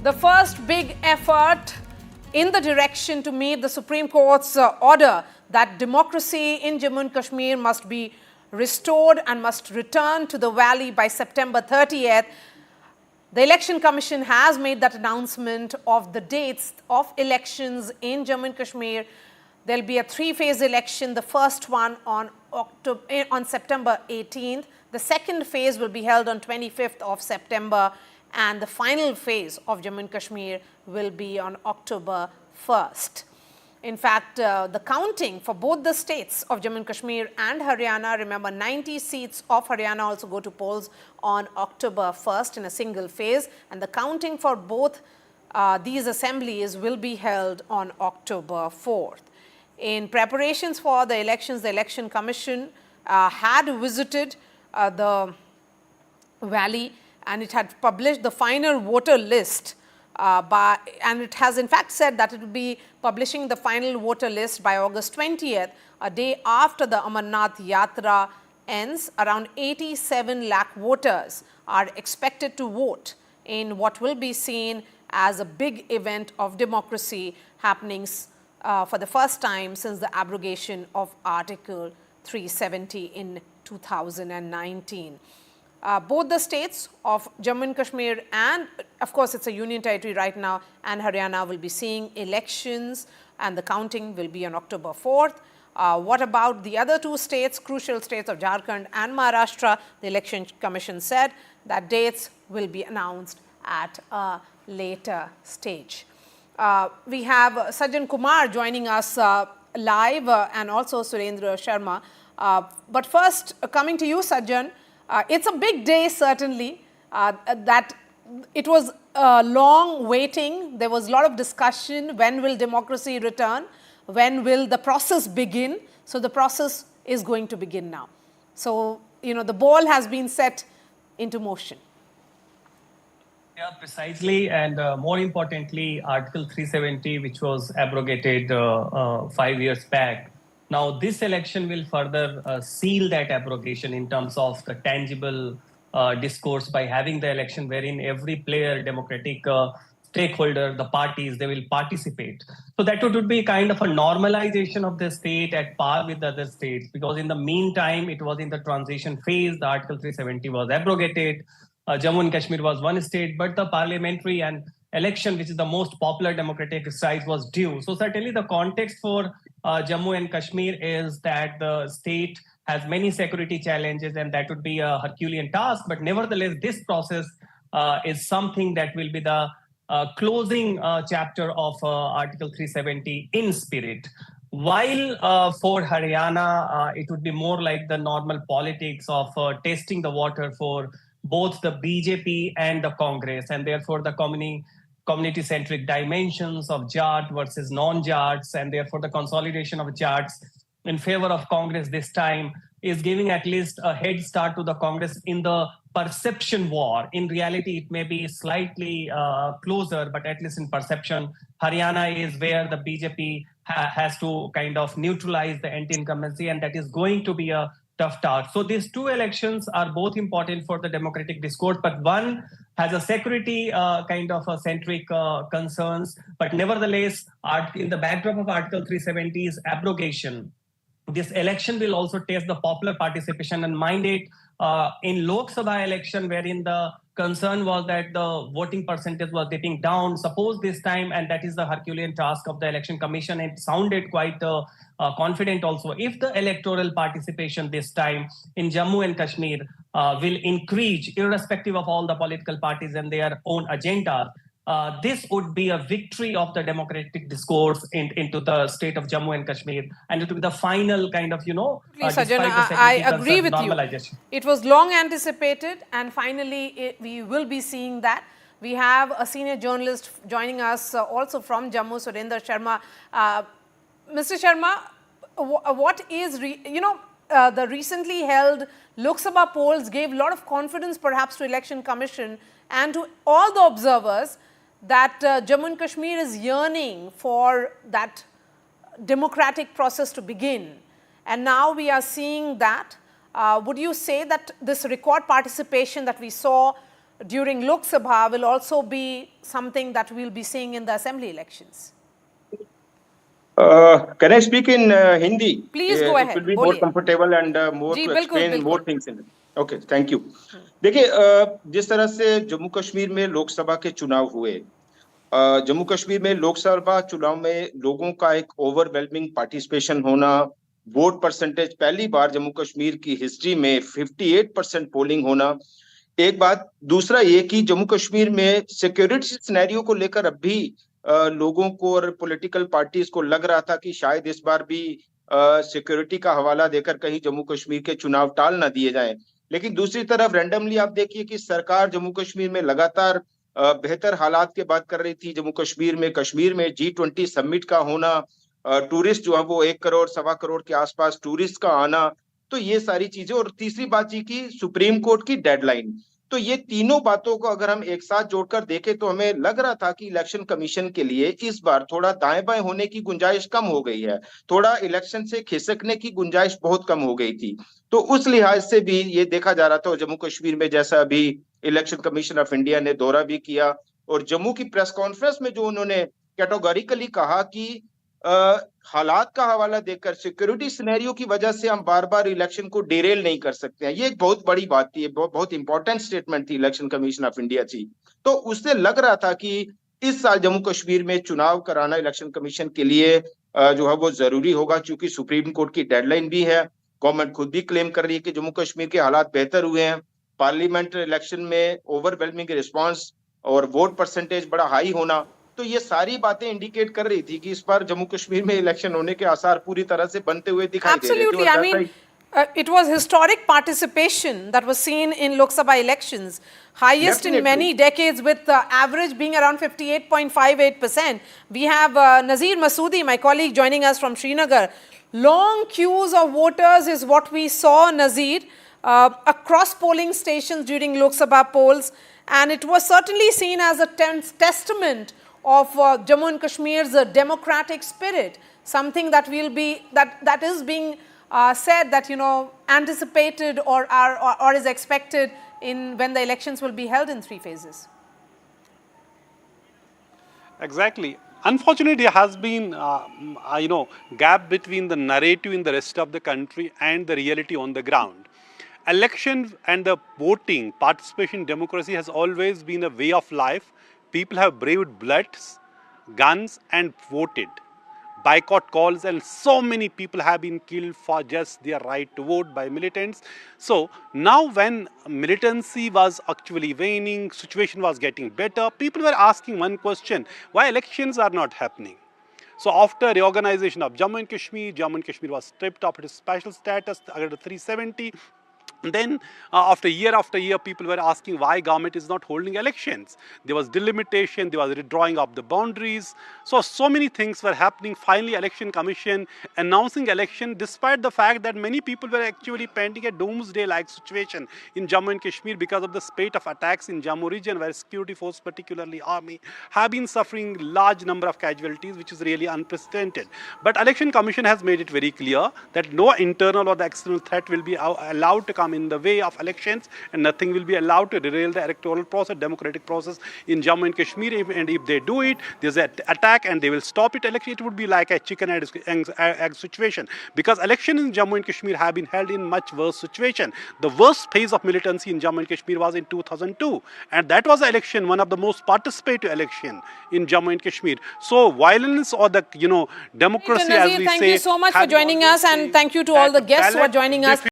the first big effort in the direction to meet the Supreme Court's order that democracy in Jammu and Kashmir must be restored and must return to the valley by September 30th. The Election Commission has made that announcement of the dates of elections in Jammu and Kashmir. There will be a three-phase election, the first one on September 18th. The second phase will be held on 25th of September, and the final phase of Jammu and Kashmir will be on October 1st. In fact, the counting for both the states of Jammu and Kashmir and Haryana, remember 90 seats of Haryana also go to polls on October 1st in a single phase, and the counting for both these assemblies will be held on October 4th. In preparations for the elections, the Election Commission had visited the valley, and it had published the final voter list and it has in fact said that it will be publishing the final voter list by August 20th, a day after the Amarnath Yatra ends. Around 87 lakh voters are expected to vote in what will be seen as a big event of democracy happening for the first time since the abrogation of Article 370 in 2019. Both the states of Jammu and Kashmir and, of course, it's a union territory right now, and Haryana will be seeing elections, and the counting will be on October 4th. What about the other two states, crucial states of Jharkhand and Maharashtra? The Election Commission said that dates will be announced at a later stage. We have Sajjan Kumar joining us live and also Surendra Sharma. But first, coming to you, Sajjan, it's a big day, certainly, that it was long waiting. There was a lot of discussion. When will democracy return? When will the process begin? So the process is going to begin now. So, the ball has been set into motion. Yeah, precisely. And more importantly, Article 370, which was abrogated 5 years back. Now, this election will further seal that abrogation in terms of the tangible discourse by having the election wherein every player, democratic stakeholder, the parties, they will participate. So that would be kind of a normalization of the state at par with the other states, because in the meantime, it was in the transition phase. The Article 370 was abrogated. Jammu and Kashmir was one state, but the parliamentary and election, which is the most popular democratic exercise, was due. So certainly the context for Jammu and Kashmir is that the state has many security challenges, and that would be a Herculean task. But nevertheless, this process is something that will be the closing chapter of Article 370 in spirit. While for Haryana, it would be more like the normal politics of testing the water for both the BJP and the Congress, and therefore the community-centric dimensions of Jat versus non-Jats, and therefore the consolidation of Jats in favor of Congress this time is giving at least a head start to the Congress in the perception war. In reality, it may be slightly closer, but at least in perception, Haryana is where the BJP has to kind of neutralize the anti-incumbency, and that is going to be a tough task. So these two elections are both important for the democratic discourse, but one has a security kind of a centric concerns. But nevertheless, in the backdrop of Article 370's abrogation, this election will also test the popular participation and mandate in Lok Sabha election, wherein the concern was that the voting percentage was dipping down. Suppose this time, and that is the Herculean task of the Election Commission, it sounded quite confident also. If the electoral participation this time in Jammu and Kashmir will increase, irrespective of all the political parties and their own agenda, this would be a victory of the democratic discourse into the state of Jammu and Kashmir, and it would be the final kind of, Sajjan, I agree with you. It was long anticipated, and finally we will be seeing that. We have a senior journalist joining us also from Jammu, Surendra Sharma. Mr. Sharma, what is, the recently held Lok Sabha polls gave a lot of confidence perhaps to Election Commission and to all the observers that Jammu and Kashmir is yearning for that democratic process to begin. And now we are seeing that. Would you say that this record participation that we saw during Lok Sabha will also be something that we'll be seeing in the assembly elections? Can I speak in Hindi? Please go It will ahead. be more बोलिए. comfortable and more ji to बिल्कुल explain more बिल्कुल. things in it. Okay, thank you. देखिए, जिस तरह से जम्मू कश्मीर में लोकसभा के चुनाव हुए, जम्मू कश्मीर में लोकसभा चुनाव में लोगों का एक ओवरवेलमिंग पार्टिसिपेशन होना, वोट परसेंटेज पहली बार जम्मू कश्मीर की हिस्ट्री में 58% पोलिंग होना, एक बात। दूसरा ये कि जम्मू कश्मीर में सिक्योरिटी सिनेरियो को लेकर अब भी लोगों को और पॉलिटिकल पार्टीज को लग रहा था कि शायद इस बार भी सिक्योरिटी का हवाला देकर कहीं जम्मू कश्मीर के चुनाव टाल ना दिए जाएं। लेकिन दूसरी तरफ रैंडमली आप देखिए कि सरकार जम्मू कश्मीर में लगातार बेहतर हालात की बात कर रही थी। जम्मू कश्मीर में G20 समिट का होना, टूरिस्ट जो है वो 1 करोड़ 1.25 करोड़ के आसपास टूरिस्ट का आना, तो ये सारी चीजें। और तीसरी बात ये की सुप्रीम कोर्ट की डेडलाइन, तो ये तीनों बातों को अगर हम एक साथ जोड़कर देखें तो हमें लग रहा था कि इलेक्शन कमीशन के लिए इस बार थोड़ा दाएं बाएं होने की गुंजाइश कम हो गई है, थोड़ा इलेक्शन से खिसकने की गुंजाइश बहुत कम हो गई थी। तो उस लिहाज से भी ये देखा जा रहा था। और जम्मू कश्मीर में जैसा अभी इलेक्शन कमीशन ऑफ इंडिया ने दौरा भी किया, और जम्मू की प्रेस कॉन्फ्रेंस में जो उन्होंने कैटेगोरिकली कहा कि हालात का हवाला देकर सिक्योरिटी सिनेरियो की वजह से हम बार बार इलेक्शन को डिरेल नहीं कर सकते हैं, ये एक बहुत बड़ी बात थी, बहुत इंपॉर्टेंट स्टेटमेंट थी इलेक्शन कमीशन ऑफ इंडिया की। तो उससे लग रहा था कि इस साल जम्मू कश्मीर में चुनाव कराना इलेक्शन कमीशन के लिए जो है वो जरूरी होगा, क्योंकि सुप्रीम कोर्ट की डेडलाइन भी है। गवर्नमेंट खुद भी क्लेम कर रही है कि जम्मू कश्मीर के हालात बेहतर हुए हैं। पार्लियामेंट इलेक्शन में ओवरवेलमिंग रिस्पांस और वोट परसेंटेज बड़ा हाई होना, तो ये सारी बातें इंडिकेट कर रही थी कि इस बार जम्मू कश्मीर में इलेक्शन होने के आसार पूरी तरह से बनते हुए दिखाई दे रहे थे। Absolutely. I mean, it was historic participation that was seen in Lok Sabha elections, highest in many decades, with the average being around 58.58%. We have Nazir Masoodi, my colleague, joining us from Srinagar. Long queues of voters is what we saw, Nazir, across polling stations during Lok Sabha polls, and it was certainly seen as a testament of Jammu and Kashmir's democratic spirit, something that will be that is being said that, you know, anticipated or is expected in when the elections will be held in 3 phases. Exactly. Unfortunately, there has been, gap between the narrative in the rest of the country and the reality on the ground. Elections and the voting, participation in democracy has always been a way of life. People have braved bloods, guns and voted. Boycott calls, and so many people have been killed for just their right to vote by militants. So now when militancy was actually waning, situation was getting better, people were asking one question: why elections are not happening? So after reorganization of Jammu and Kashmir was stripped of its special status under 370. Then after year, people were asking why government is not holding elections. There was delimitation, there was redrawing of the boundaries. So many things were happening. Finally, election commission announcing election, despite the fact that many people were actually pending a doomsday-like situation in Jammu and Kashmir because of the spate of attacks in Jammu region, where security force, particularly army, have been suffering large number of casualties, which is really unprecedented. But election commission has made it very clear that no internal or the external threat will be allowed to come in the way of elections, and nothing will be allowed to derail the electoral process, democratic process in Jammu and Kashmir. And if they do it, there's an attack and they will stop it. Election, it would be like a chicken and egg situation, because elections in Jammu and Kashmir have been held in much worse situation. The worst phase of militancy in Jammu and Kashmir was in 2002, and that was an election, one of the most participative election in Jammu and Kashmir. So violence or the democracy, Nazir, as we thank say, you so much for joining us, and thank you to all the guests who are joining us.